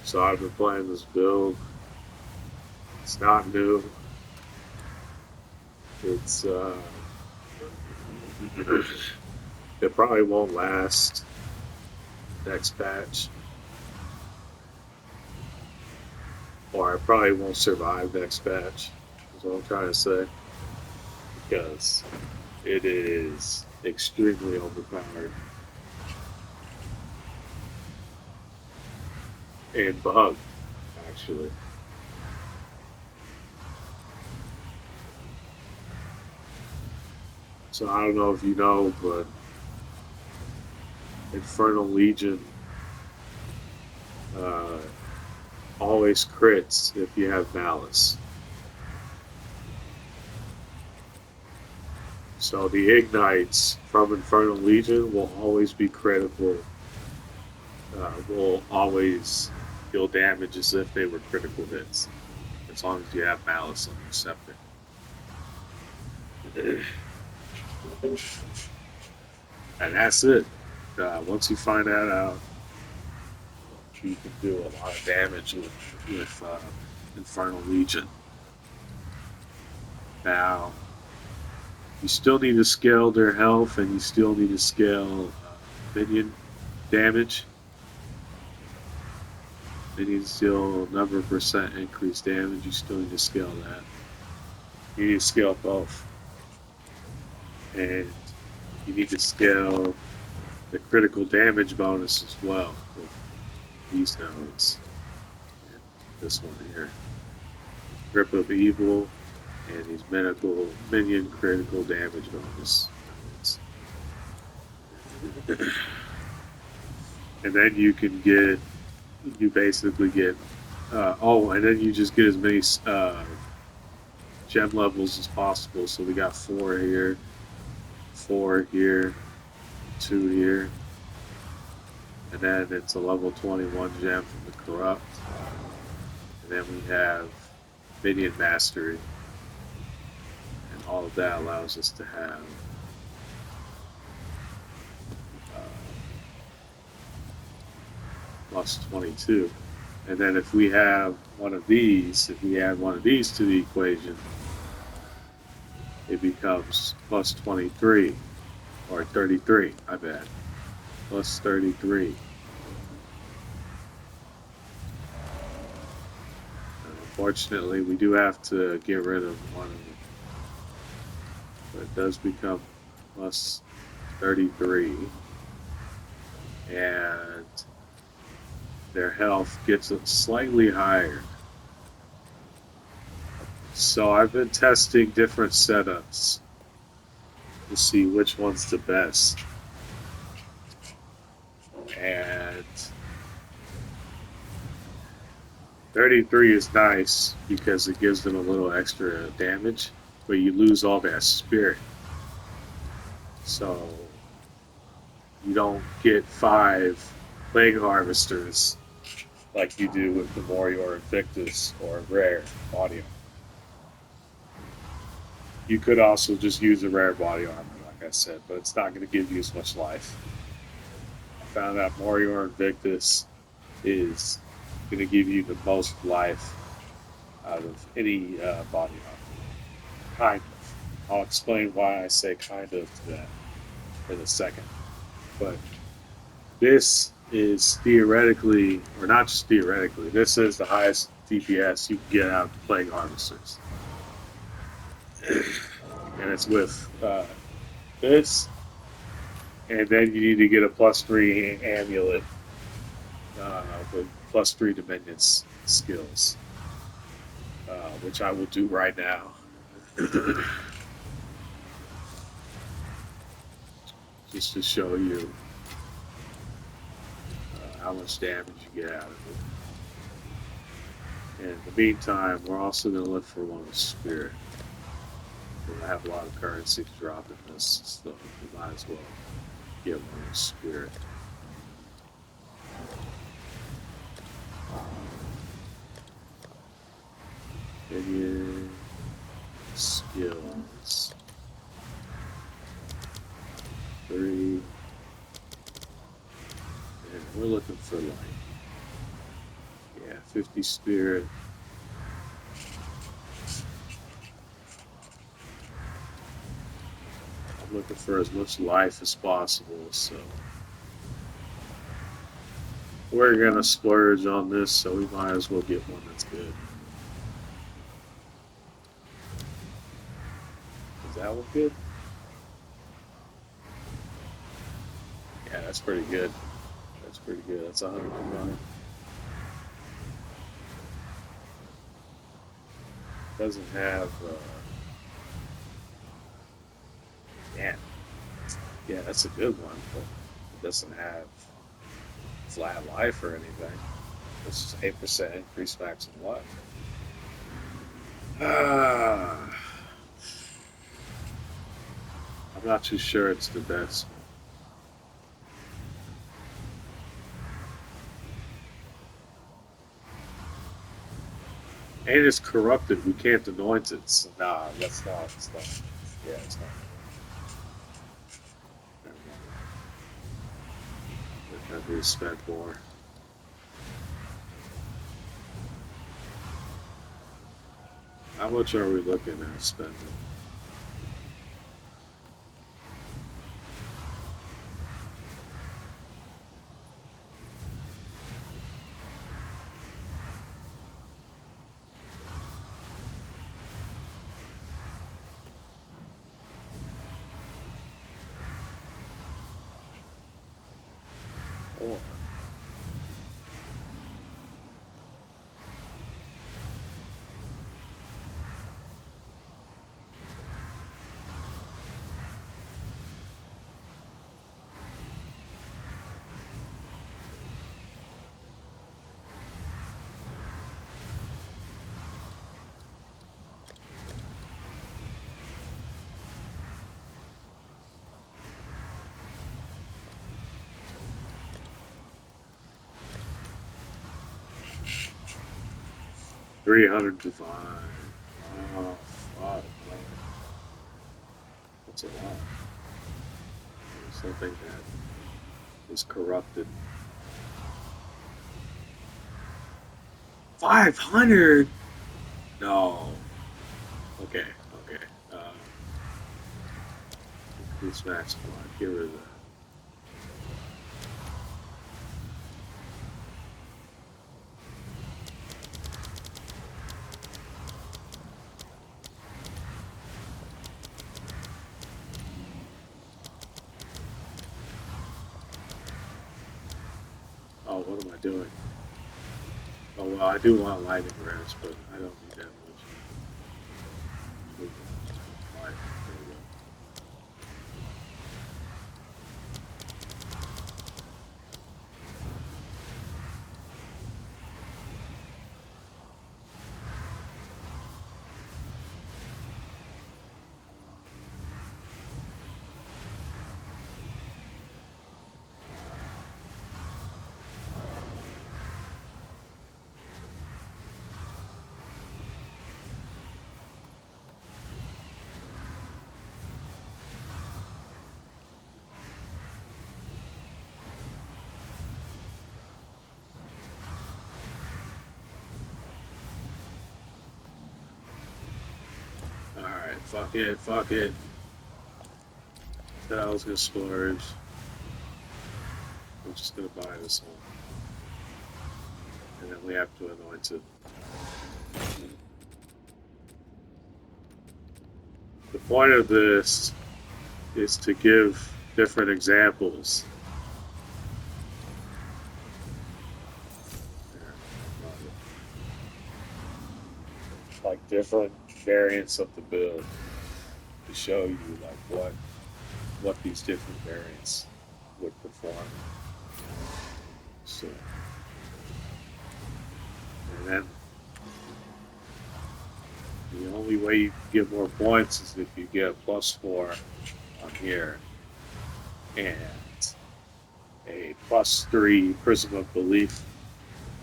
So I've been playing this build. It's not new. It's it probably won't last next patch, or I probably won't survive next patch. Is what I'm trying to say, because it is extremely overpowered and bugged, actually. So I don't know if you know, but Infernal Legion uh, always crits if you have malice. So the ignites from Infernal Legion will always be critical. Will always deal damage as if they were critical hits, as long as you have malice on your scepter. And that's it. Once you find that out, you can do a lot of damage with Infernal Legion. Now, you still need to scale their health, and you still need to scale minion damage. Minions still number of percent increased damage. You still need to scale that. You need to scale both, and you need to scale the critical damage bonus as well with these nodes. And this one here, Grip of Evil, and these minion critical damage bonus nodes. And then you basically get, and then you just get as many gem levels as possible. So we got 4 here, 4 here, 2 here, and then it's a level 21 gem from the Corrupt. And then we have Minion Mastery, and all of that allows us to have plus 22. And then if we have one of these, if we add one of these to the equation, it becomes plus 23, or 33, I bet. Plus 33. Unfortunately, we do have to get rid of one of them. But it does become plus 33. And their health gets slightly higher. So I've been testing different setups to see which one's the best. And 33 is nice because it gives them a little extra damage, but you lose all that spirit. So you don't get 5 Plague Harvesters like you do with the Morior Invictus or Rare Body Armor. You could also just use a Rare Body Armor, like I said, but it's not going to give you as much life. I found out Morior Invictus is going to give you the most life out of any body armor. Kind of. I'll explain why I say kind of to that in a second. But this is theoretically, or not just theoretically, this is the highest DPS you can get out of the Plague Harvesters. And it's with this, and then you need to get a +3 amulet with +3 Dominions skills, which I will do right now. Just to show you how much damage you get out of it. And in the meantime, we're also going to look for one with Spirit. I have a lot of currency to drop in this, so we might as well get one with Spirit. Minion skills 3, and we're looking for light. Yeah, 50 spirit. I'm looking for as much life as possible, so we're gonna splurge on this, so we might as well get one that's good. Is that one good? Yeah, that's pretty good. That's pretty good. That's 100. Doesn't have. Man, yeah, that's a good one, but it doesn't have flat life or anything. It's just 8% increase maximum life. Ah, I'm not too sure it's the best. And it's corrupted. We can't anoint it. So nah, that's not. It's not. Yeah, it's not. Never mind. That we spent more. How much are we looking at spending? Oh, 300 divine. Oh, fuck. That's a lot. Something that is corrupted. 500? No. Okay, okay. Increase max block. Get rid of that. Oh, what am I doing? Oh, well, I do want lightning grabs, but I don't need that much. Light. There we go. Alright, fuck it, fuck it. Said I was gonna splurge. I'm just gonna buy this one. And then we have to anoint it. The point of this is to give different examples. Like different variants of the build to show you like what these different variants would perform. So, and then the only way you can get more points is if you get a +4 on here and a +3 Prism of Belief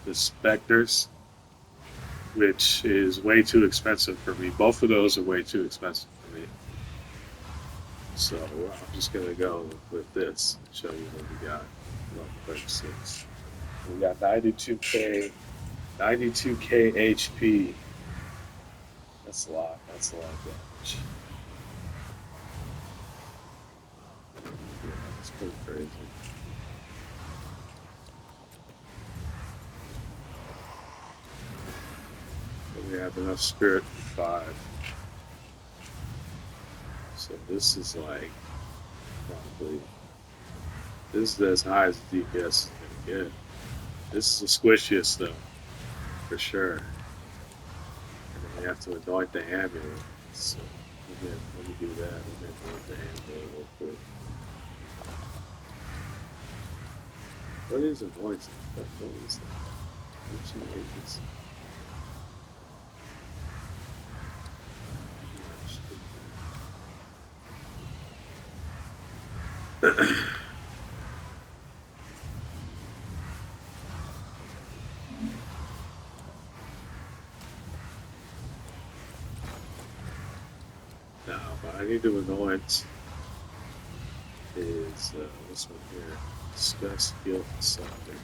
to Specters, which is way too expensive for me. Both of those are way too expensive for me. So I'm just going to go with this and show you what we got. 36. We got 92K 92k HP. That's a lot. That's a lot of damage. Yeah, that's pretty crazy. But we have enough spirit for 5. So this is like probably this is as high as the DPS is gonna get. This is the squishiest though, for sure. And then we have to anoint the amulet. So let me do that. Let me anoint the amulet real quick. What is anointing? What is that? What should I make this? No, but I need to anoint is this one here. Disgust, guilt, and suffering.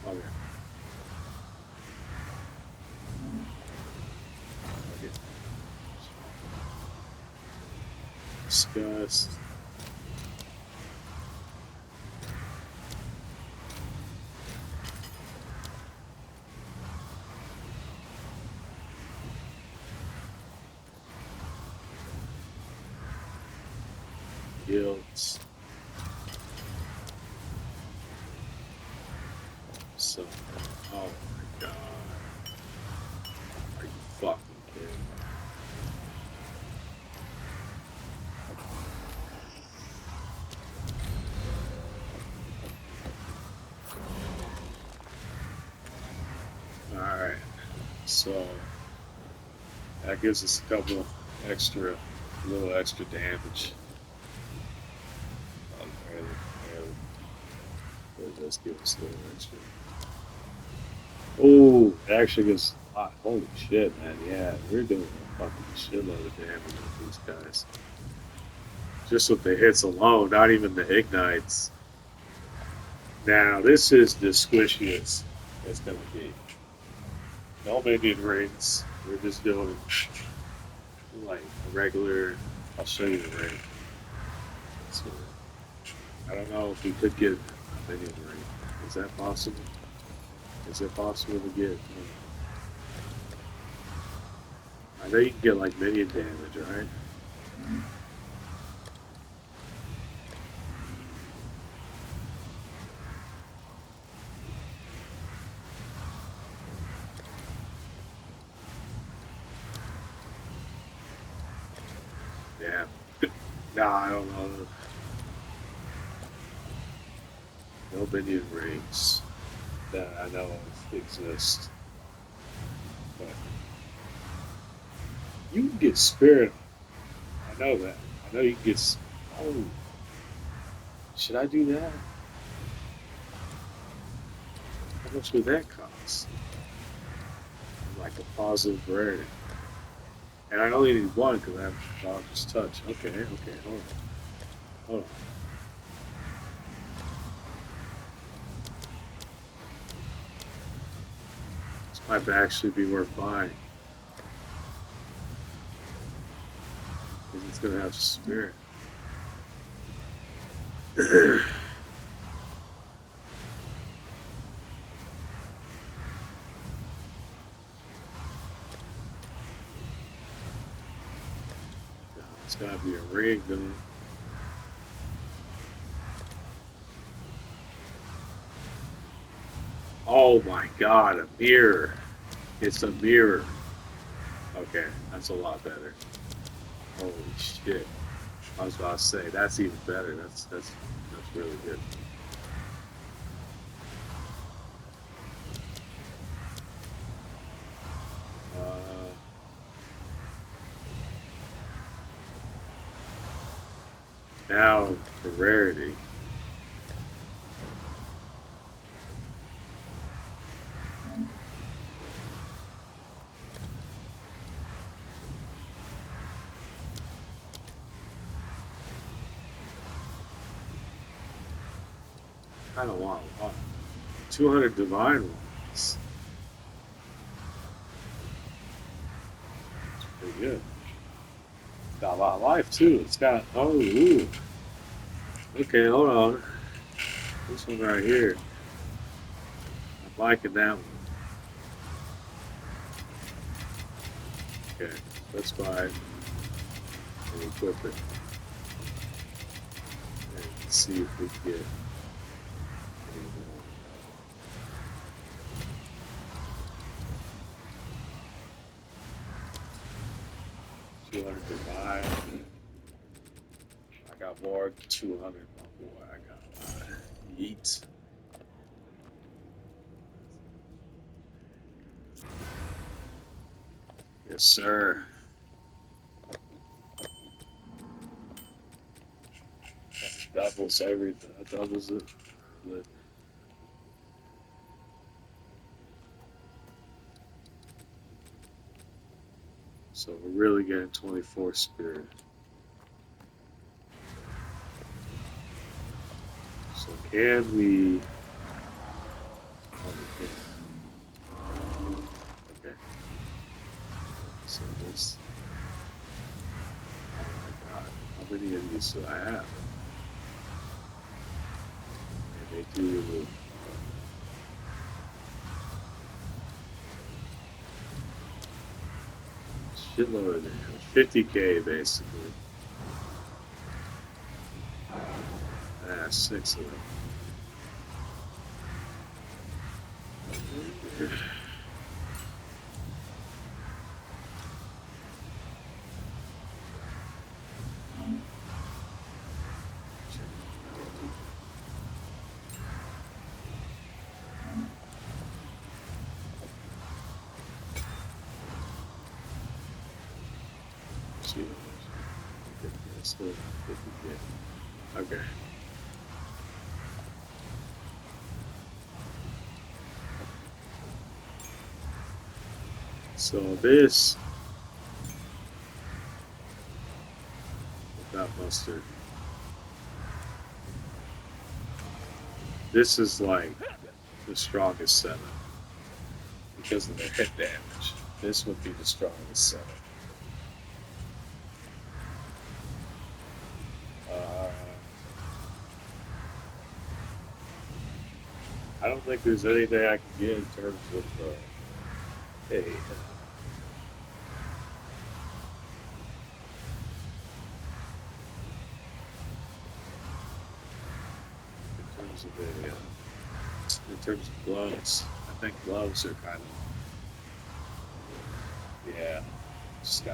Okay. Okay. Disgust. Guilt. So, oh my god. Are you fucking kidding me? Alright. So, that gives us a couple little extra damage. Barely. But it does give us a little extra. Oh, it actually gives a lot. Holy shit, man. Yeah, we're doing a fucking shitload of damage with these guys. Just with the hits alone, not even the ignites. Now, this is the squishiest it's going to be. No minion rings. We're just doing like a regular. I'll show you the ring. So, I don't know if we could get a minion ring. Is that possible? Is it possible to get? I know you can get like minion damage, right? Yeah. Nah, I don't know. No minion rings that I know of exist. But you can get spirit. I know that. I know you can get. Oh, should I do that? How much would that cost? Like a positive rarity. And I only need one because I have Dog's Touch. Okay, hold on. Hold on. This might actually be worth buying. Because it's going to have spirit. It's got to be a rig, though. Oh my god, a mirror. It's a mirror. Okay, that's a lot better. Holy shit. I was about to say, that's even better. That's really good. Uh, Now for rarity. I don't want a lot. 200 divine ones. That's pretty good. Got a lot of life too. It's got ooh. Okay, hold on. This one right here. I'm liking that one. Okay, let's buy it and equip it. And see if we can get any more. $200 divine. I got more than 200. Oh boy, I got a lot. Yeet. Yes, sir. Doubles everything. Doubles it. But so we're really getting 24 spirit. So can we? Oh, we can. Okay. So this. Oh my god. How many of these do I have? And they do. Shitload of damage. 50k basically. Ah, 6 of them. Still 50k. Okay. So this without mustard. This is like the strongest setup because of the hit damage. This would be the strongest setup. I don't think there's anything I can get in terms of hey. In terms of gloves, I think gloves are kind of just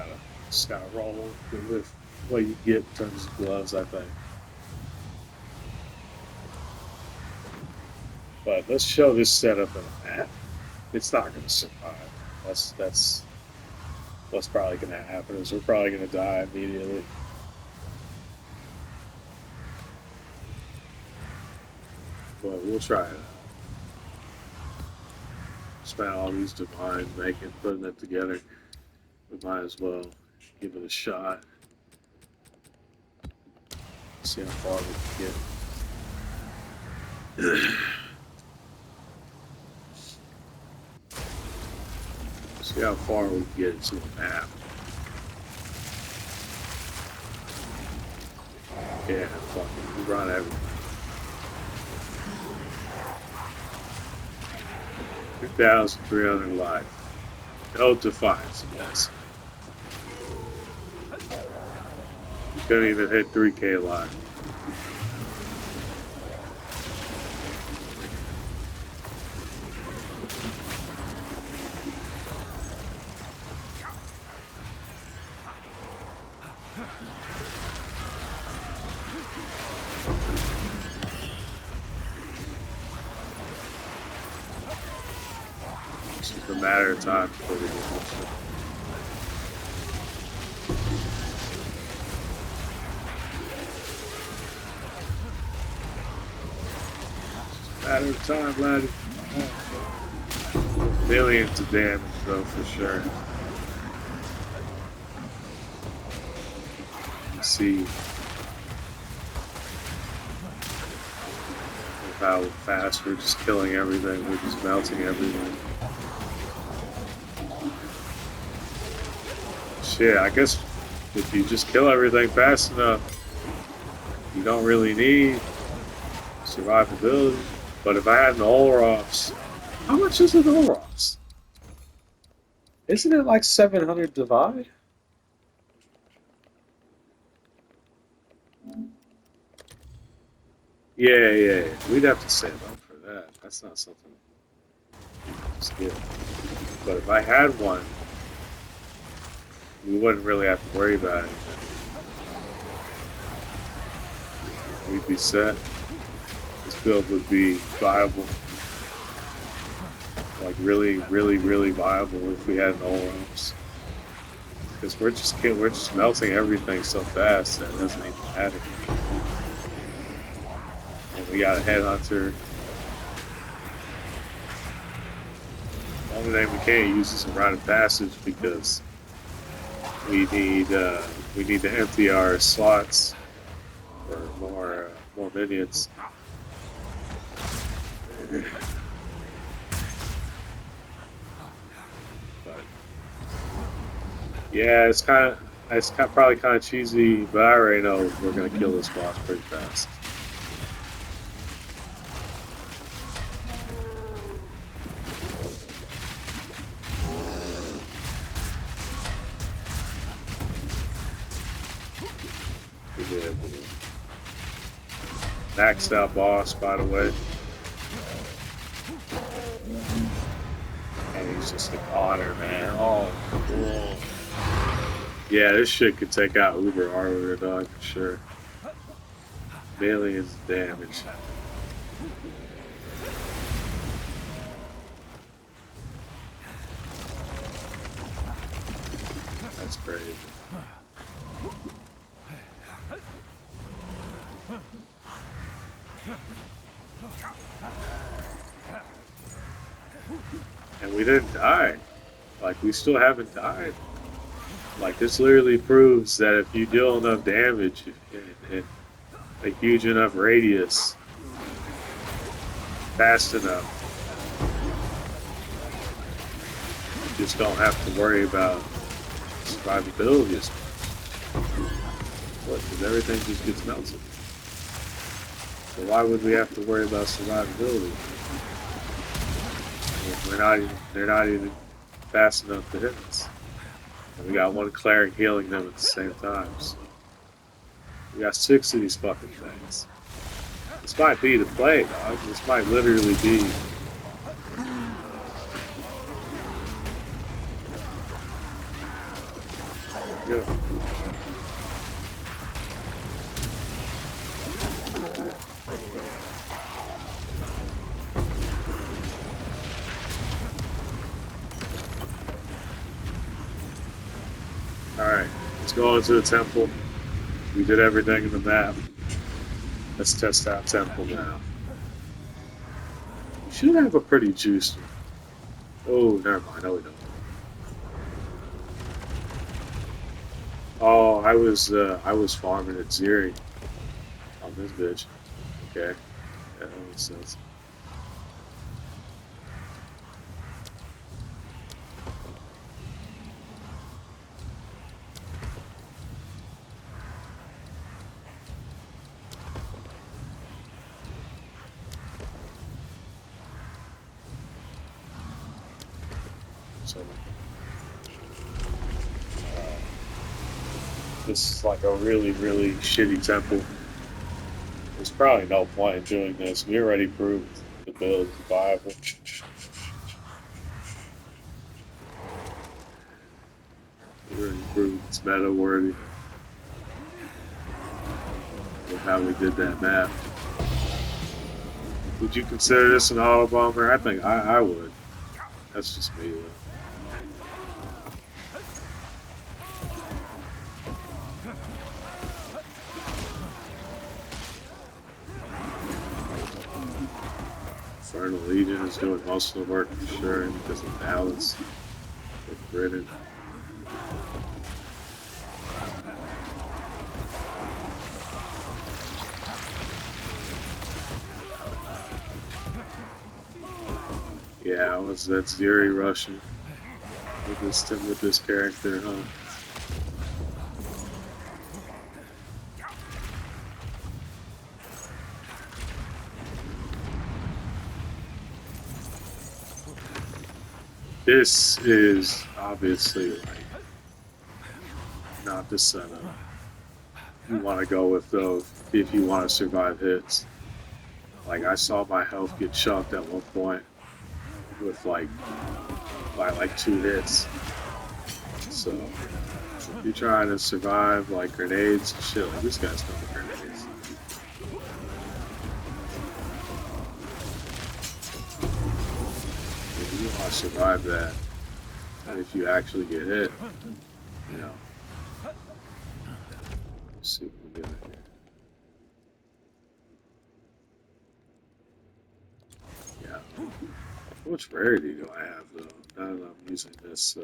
gotta roll with what you get in terms of gloves, I think. But let's show this setup in a map. It's not going to survive. That's what's probably going to happen. Is we're probably going to die immediately. But we'll try it. Spent all these divines putting it together. We might as well give it a shot. See how far we can get. See how far we can get into the map. Yeah, fucking run everything. 2,300 life. No defiance, yes. You couldn't even hit 3k life. It's just a matter of time before we get this. Ladder time, ladder. Millions of damage though for sure. You see how fast we're just killing everything, we're just melting everything. Shit, I guess if you just kill everything fast enough, you don't really need survivability. But if I had an Olroths, how much is an Olroths? Isn't it like 700 divide? Yeah. We'd have to save up for that. That's not something to skip. But if I had one, we wouldn't really have to worry about it. We'd be set. This build would be viable. Like really viable if we had no arms. Because we're just melting everything so fast that it doesn't even matter. And we got a headhunter. The only thing we can't use is a rite of passage because we need to empty our slots for more minions. But yeah, it's probably kind of cheesy, but I already know we're gonna kill this boss pretty fast. Maxed out boss, by the way. And he's just a goner, man. Oh, cool. Yeah, this shit could take out Uber Arbiter, dog, for sure. Millions of damage. That's crazy. And we didn't die. Like, we still haven't died. Like, this literally proves that if you deal enough damage in a huge enough radius, fast enough, you just don't have to worry about survivability as much. Because everything just gets melted. So why would we have to worry about survivability? They're not even fast enough to hit us. And we got one cleric healing them at the same time. So we got 6 of these fucking things. This might be the play, dog. This might literally be. Yeah. Alright, let's go into the temple. We did everything in the map. Let's test out temple now. We should have a pretty juiced one. Oh, never mind. No, we don't. Oh, I was farming at Ziri on this bitch. Okay, yeah, that makes sense. So this is like a really shitty temple. There's probably no point in doing this. We already proved the build is viable. We already proved it's meta worthy with how we did that map. Would you consider this an auto bomber? I think I would. That's just me though. Infernal Legion is doing most of the work for sure because of balance with Britain. Yeah, was that Zeri Russian with this character, huh? This is obviously like not the setup you want to go with though if you want to survive hits. Like I saw my health get chunked at one point with like by like 2 hits. So if you're trying to survive like grenades and shit, like this guy's throwing grenades. If you want to survive that, and if you actually get hit, you know. Let's see what we got here. Yeah. How much rarity do I have though? Now that I'm using this.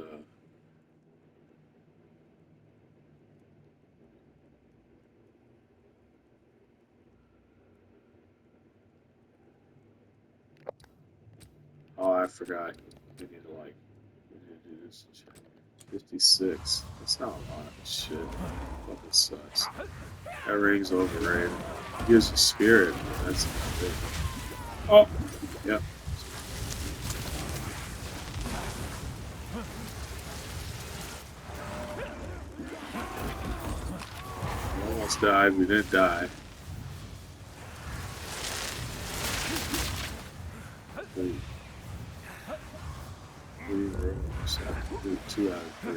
Oh, I forgot. We need to like. We need to do this. 56. That's not a lot of shit. Fucking sucks. That ring's overrated. It gives you spirit, but that's not it. Oh! Yep. We almost died. We didn't die. Three rolls. 2 out of 3.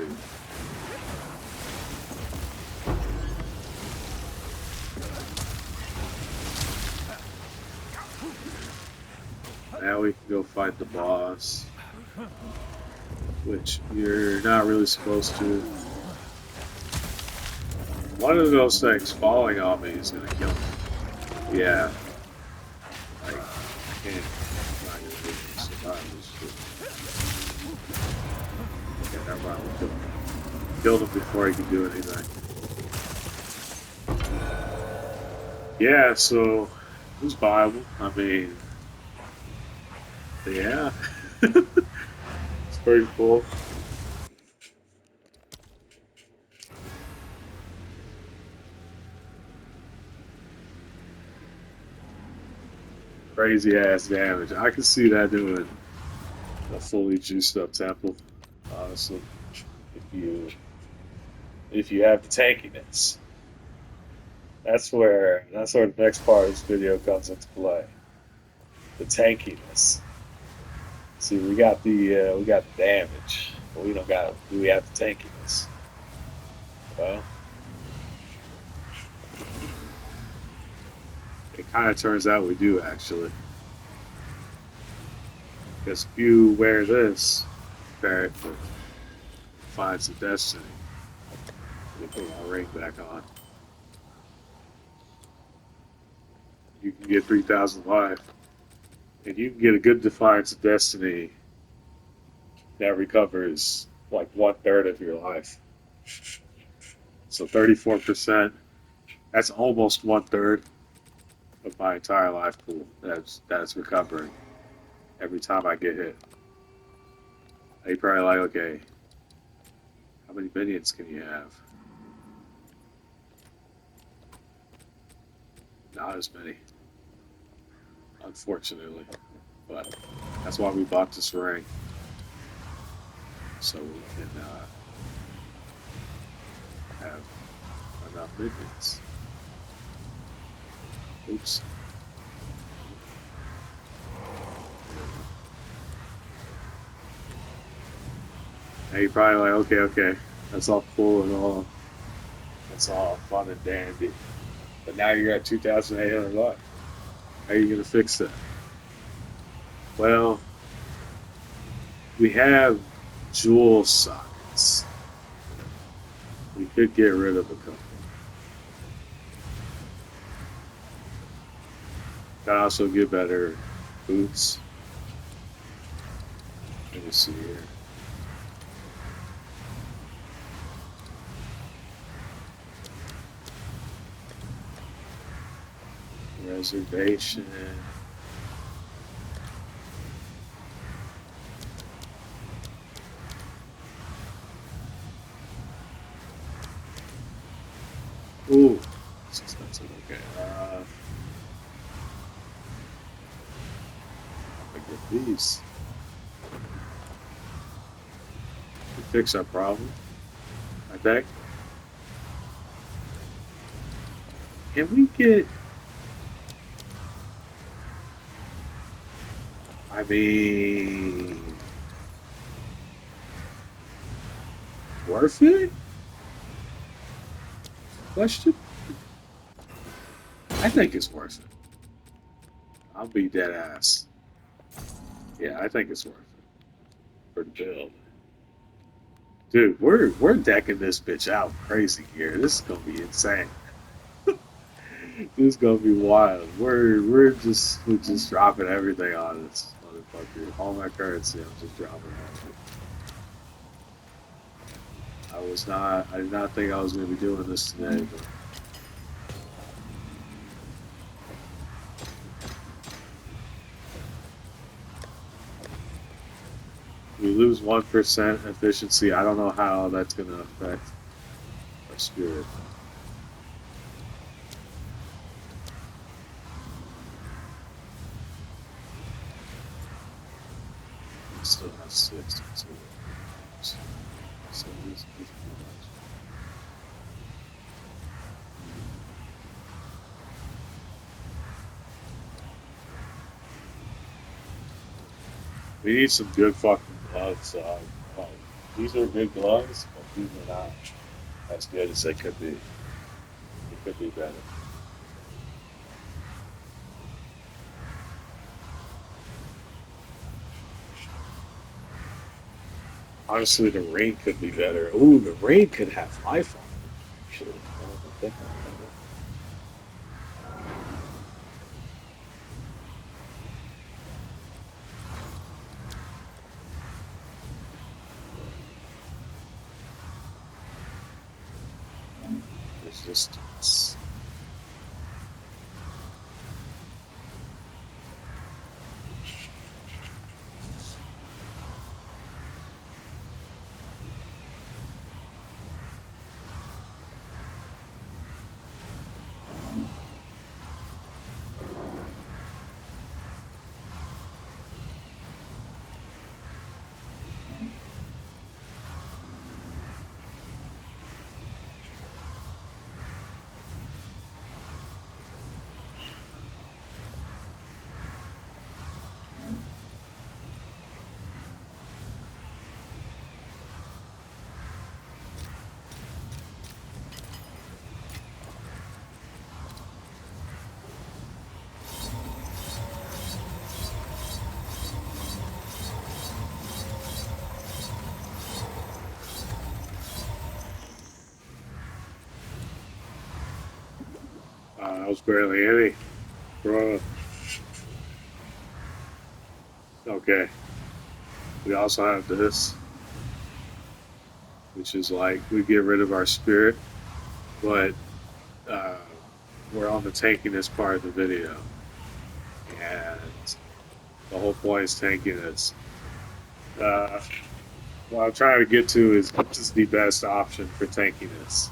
Now we can go fight the boss, which you're not really supposed to. One of those things falling on me is gonna kill me. Yeah. I can't. I'm not gonna be able to survive this shit. Okay, never mind. We killed him. Killed him before he could do anything. Yeah, so it was viable. I mean, yeah. It's pretty cool. Crazy ass damage. I can see that doing a fully juiced up temple. Honestly, if you have the tankiness, that's where the next part of this video comes into play. The tankiness. See, we got the damage, but we don't got do we have the tankiness? Well, it kind of turns out we do actually. Because if you wear this, compare it to Defiance of Destiny. Let me put my ring back on. You can get 3,000 life. And you can get a good Defiance of Destiny that recovers like 1/3 of your life. So 34%, that's almost 1/3 of my entire life pool that's recovering every time I get hit. Now you're probably like, okay, how many minions can you have? Not as many, unfortunately. But that's why we bought this ring. So we can have enough minions. Oops. Now you're probably like, okay, that's all cool and all. That's all fun and dandy. But now you're at 2,800 left. How are you going to fix that? Well, we have jewel sockets. We could get rid of a couple. Could also get better boots. me see here. Reservation. Ooh, it's expensive. Okay. I get these. We fix our problem. I think. Can we get? I mean, worth it? Question. I think it's worth it. I'll be dead ass. Yeah, I think it's worth it for the build. Dude, we're decking this bitch out crazy here. This is gonna be insane. This is gonna be wild. We're just dropping everything on this motherfucker. All my currency, I'm just dropping on it. I did not think I was gonna be doing this today, but we lose 1% efficiency. I don't know how that's gonna affect our spirit. We still have 6. So this is pretty much. We need some good fucking gloves. Like, these are good gloves, but these are not as good as they could be. It could be better. Honestly, the ring could be better. Ooh, the ring could have life on it. Actually, I don't think about that. Resistance. That was barely any. Bro. Okay. We also have this, which is like we get rid of our spirit, but uh, we're on the tankiness part of the video. And the whole point is tankiness. Uh, what I'm trying to get to is this is the best option for tankiness.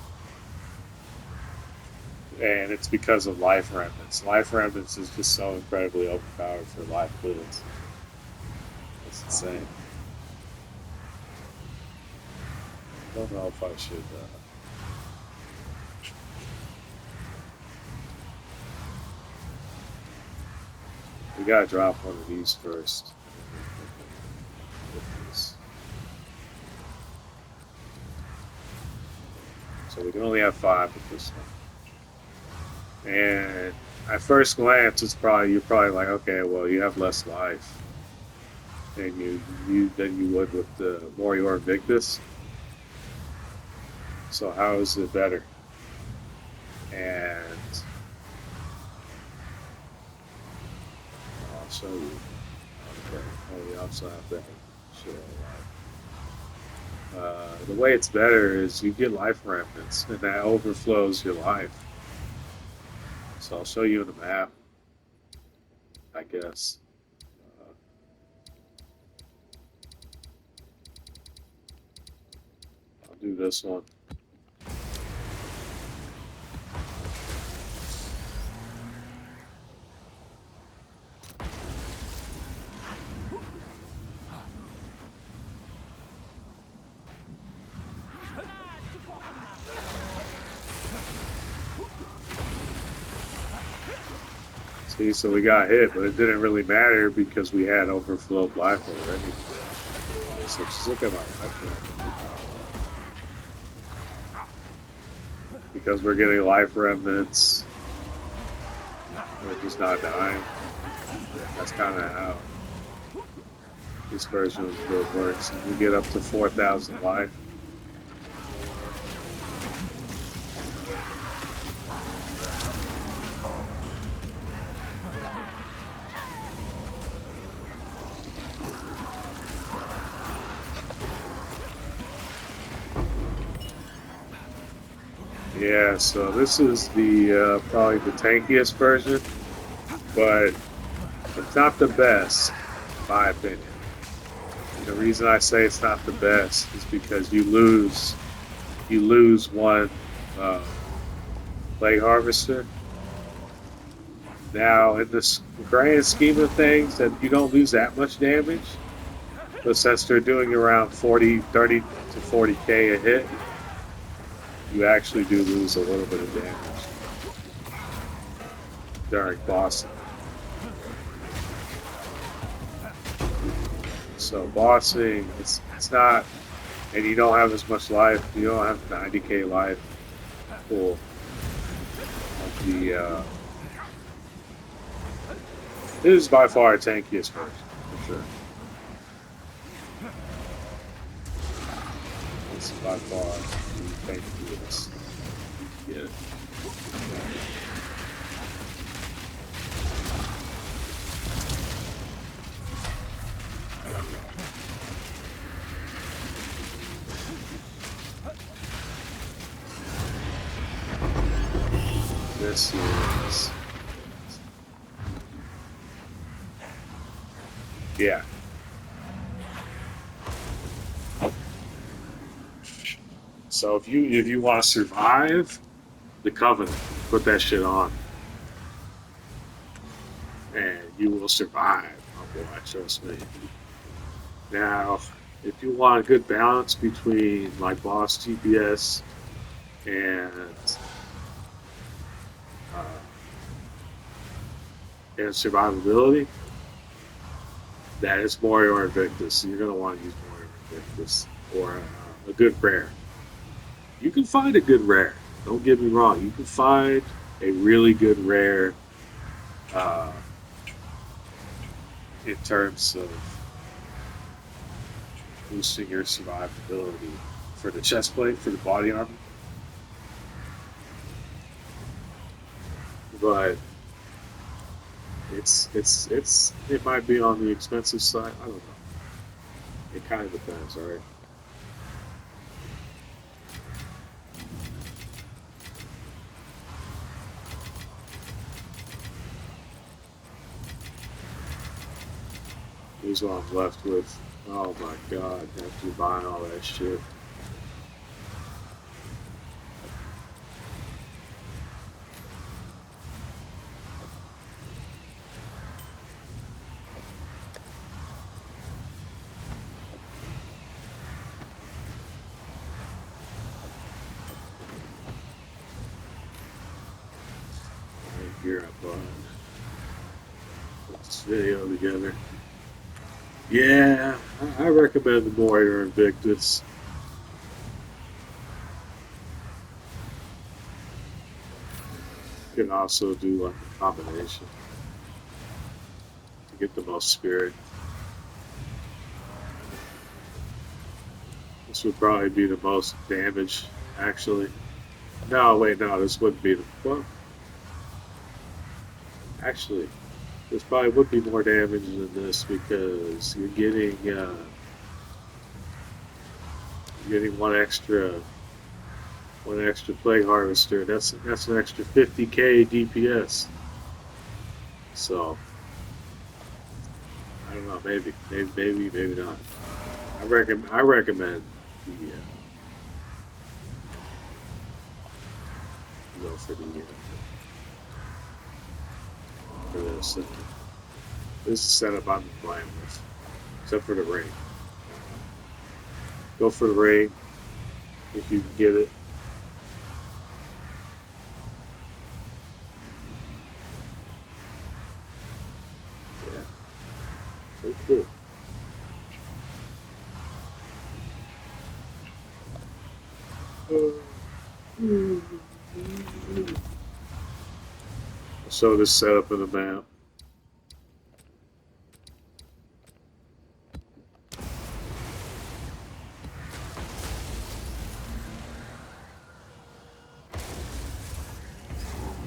And it's because of life remnants. Life remnants is just so incredibly overpowered for life builds. It's insane. I don't know if I should. We gotta drop one of these first. So we can only have 5 with this one. And at first glance, you're probably like, okay, well, you have less life than you would with the Morior Invictus. So how is it better? And I'll show you. Okay. Oh, we also have that. Sure. The way it's better is you get life remnants, and that overflows your life. So I'll show you in the map, I guess. Uh, I'll do this one. See, so we got hit, but it didn't really matter because we had overflowed life already. So just look at my life. Because we're getting life remnants, we're just not dying. That's kind of how this version of the build works. And we get up to 4,000 life. Yeah, so this is the probably the tankiest version, but it's not the best, in my opinion. And the reason I say it's not the best is because you lose one uh, clay harvester. Now, in the grand scheme of things, that you don't lose that much damage, but since they're doing around 30 to 40k a hit, you actually do lose a little bit of damage during bossing. So bossing, it's not, and you don't have as much life. You don't have 90k life full of the. This is by far a tankiest version, for sure. This is by far the tankiest. Yeah. This is. Yeah. So if you want to survive the Covenant, put that shit on, and you will survive. Oh boy, trust me. Now, if you want a good balance between like boss GPS and uh, survivability, that is Warrior Invictus. So you're gonna want to use Warrior Invictus or a good rare. You can find a good rare. Don't get me wrong. You can find a really good rare uh, in terms of boosting your survivability for the chest plate, for the body armor. But it might be on the expensive side. I don't know. It kind of depends, all right? Here's what I'm left with. Oh my god, after buying all that shit. Here I bought. Put this video together. Yeah, I recommend the Warrior Invictus. You can also do like a combination to get the most spirit. This would probably be the most damage, actually. No, wait, no, this wouldn't be the. Well, actually, this probably would be more damage than this because you're getting getting one extra plague harvester. That's an extra 50k DPS. So I don't know, maybe not. I recommend the go for the for this. This is setup I'm playing with, except for the rain. Go for the rain if you can get it. Yeah, so cool. So this setup in the map.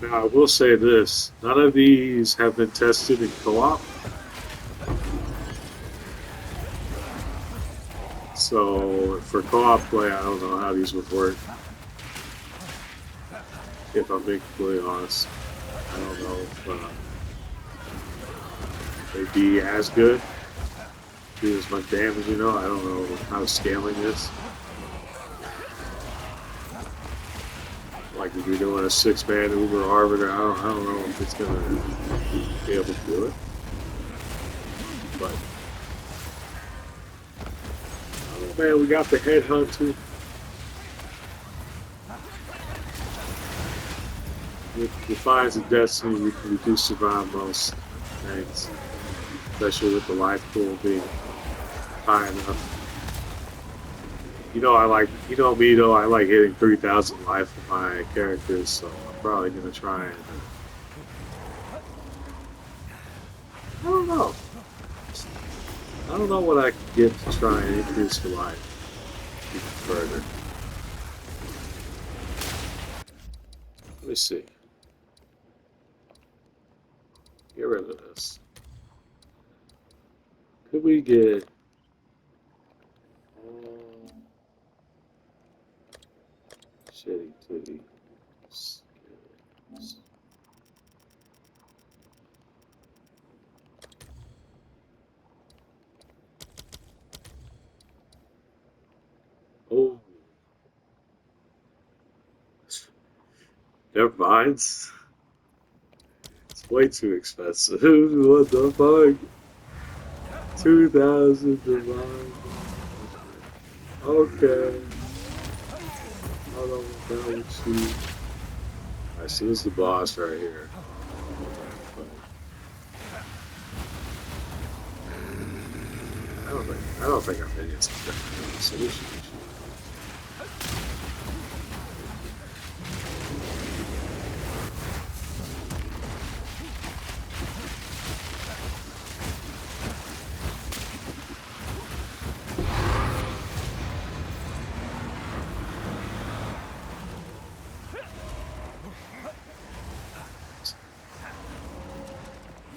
Now I will say this: none of these have been tested in co-op. So for co-op play, I don't know how these would work. If I'm being completely honest, I don't know if they'd be as good, do as much damage. You know, I don't know how scaling is. Like if you're doing a 6-man Uber Arbiter, I don't know if it's gonna be able to do it. But oh man, we got the headhunter. With Defiance of Destiny, we do survive most things, especially with the life pool being high enough. You know, you know me though, I like hitting 3,000 life with my characters, so I'm probably gonna try and. I don't know. I don't know what I can get to try and increase the life even further. Let me see. Get rid of this. Could we get? Shitty titty. Oh, never mind. It's way too expensive. What the fuck? 2,000 divine. Okay. Hold on, that would see. I see it's the boss right here. I don't think I'm minions are the solution.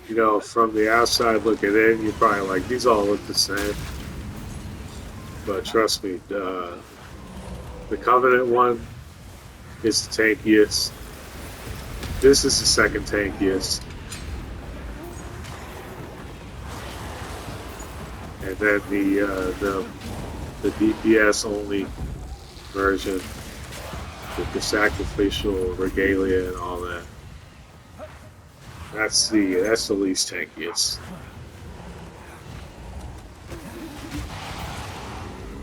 You know, from the outside looking in, you're probably like, these all look the same. But trust me, the Covenant one is the tankiest. This is the second tankiest. And then the DPS only version with the sacrificial regalia and all that. That's the least tankiest.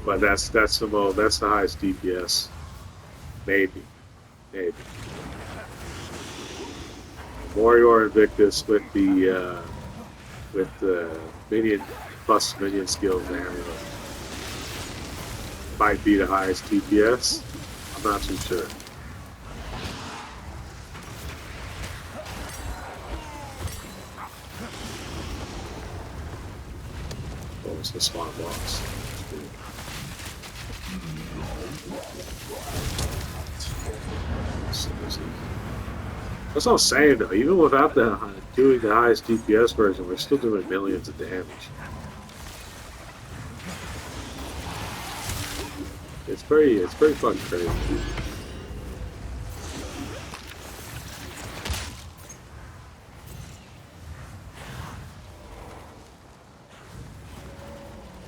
But that's the highest DPS. Maybe. Warrior Invictus with the minion plus minion skills and amulet might be the highest DPS. I'm not too sure. What was the spawn box? That's what I'm saying though, even without doing the highest DPS version, we're still doing millions of damage. It's pretty fucking crazy.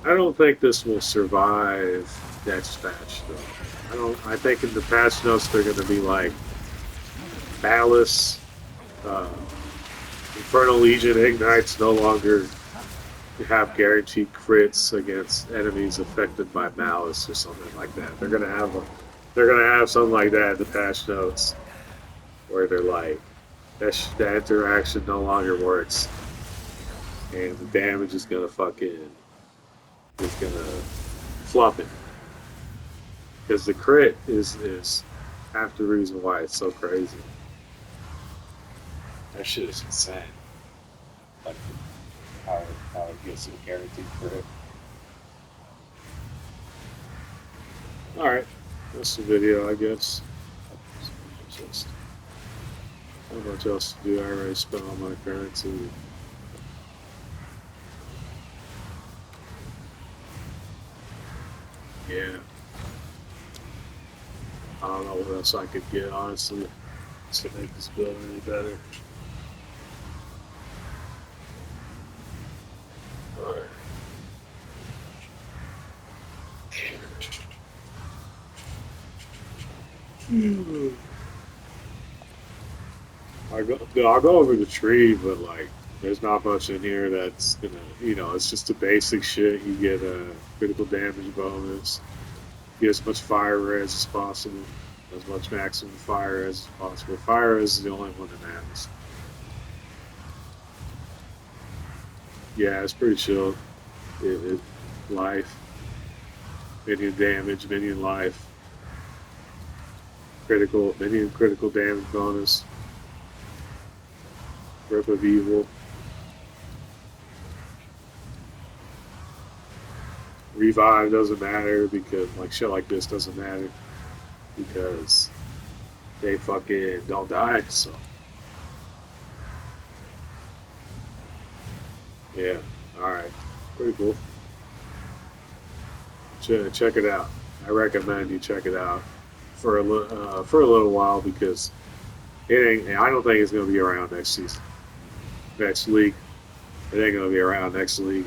I don't think this will survive next patch though. I don't. I think in the patch notes they're going to be like Malice, uh, Infernal Legion ignites no longer have guaranteed crits against enemies affected by Malice or something like that. They're gonna have something like that in the patch notes where they're like that interaction no longer works and the damage is gonna flop it because the crit is half the reason why it's so crazy. That shit is insane. Like how it gets a guaranteed crit. All right, that's the video, I guess. Just not much else to do. I already spent all my currency. Yeah, I don't know what else I could get honestly to make this build any better. All right. I'll go over the tree, but like, there's not much in here that's gonna, it's just the basic shit. You get a critical damage bonus, get as much fire res as possible, as much maximum fire res as possible. Fire res is the only one that matters. Yeah, it's pretty chill. Life, minion damage, minion life, critical damage bonus, grip of evil. Revive doesn't matter because like shit like this doesn't matter because they fucking don't die. So yeah, all right, pretty cool. Check it out. I recommend you check it out for for a little while because it ain't. I don't think it's gonna be around next season, next league. It ain't gonna be around next league.